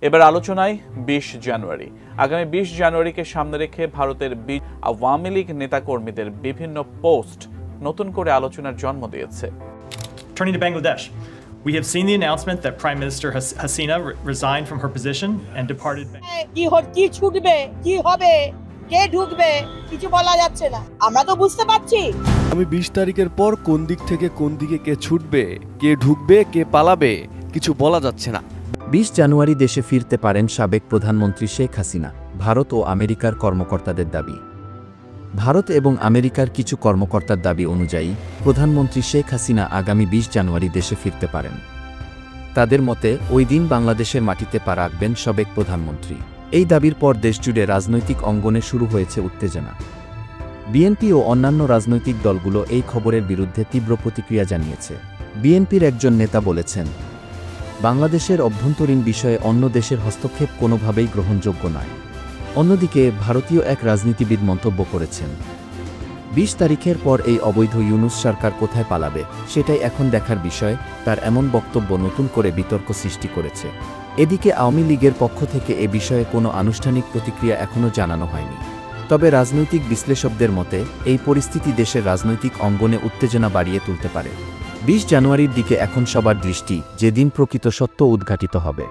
এবার আলোচনায় 20 জানুয়ারি। আগামী 20 জানুয়ারিকে সামনে রেখে ভারতের আওয়ামী লীগ নেতাকর্মীদের বিভিন্ন পোস্ট নতুন করে আলোচনার জন্ম দিয়েছে। Turning to Bangladesh, we have seen the announcement that Prime Minister Hasina resigned from her position and departed. কি ছুটবে, কি হবে, কে ঢুকবে কিছু বলা যাচ্ছে না। আমরা তো বুঝতে পারছি আমি 20 তারিখের পর কোন দিক থেকে কোন দিকে কে ছুটবে, কে ঢুকবে, কে পালাবে কিছু বলা যাচ্ছে না। 20 জানুয়ারি দেশে ফিরতে পারেন সাবেক প্রধানমন্ত্রী শেখ হাসিনা, ভারত ও আমেরিকার কর্মকর্তাদের দাবি। ভারত এবং আমেরিকার কিছু কর্মকর্তার দাবি অনুযায়ী প্রধানমন্ত্রী শেখ হাসিনা আগামী 20 জানুয়ারি দেশে ফিরতে পারেন। তাদের মতে ওই দিন বাংলাদেশের মাটিতে পা রাখবেন সাবেক প্রধানমন্ত্রী। এই দাবির পর দেশজুড়ে রাজনৈতিক অঙ্গনে শুরু হয়েছে উত্তেজনা। বিএনপি ও অন্যান্য রাজনৈতিক দলগুলো এই খবরের বিরুদ্ধে তীব্র প্রতিক্রিয়া জানিয়েছে। বিএনপির একজন নেতা বলেছেন, বাংলাদেশের অভ্যন্তরীণ বিষয়ে অন্য দেশের হস্তক্ষেপ কোনোভাবেই গ্রহণযোগ্য নয়। অন্যদিকে ভারতীয় এক রাজনীতিবিদ মন্তব্য করেছেন, 20 তারিখের পর এই অবৈধ ইউনূস সরকার কোথায় পালাবে সেটাই এখন দেখার বিষয়। তার এমন বক্তব্য নতুন করে বিতর্ক সৃষ্টি করেছে। এদিকে আওয়ামী লীগের পক্ষ থেকে এ বিষয়ে কোনো আনুষ্ঠানিক প্রতিক্রিয়া এখনও জানানো হয়নি। তবে রাজনৈতিক বিশ্লেষকদের মতে এই পরিস্থিতি দেশের রাজনৈতিক অঙ্গনে উত্তেজনা বাড়িয়ে তুলতে পারে। 20 জানুয়ারির দিকে এখন সবার দৃষ্টি, যেদিন প্রকৃত সত্য উদ্ঘাটিত হবে।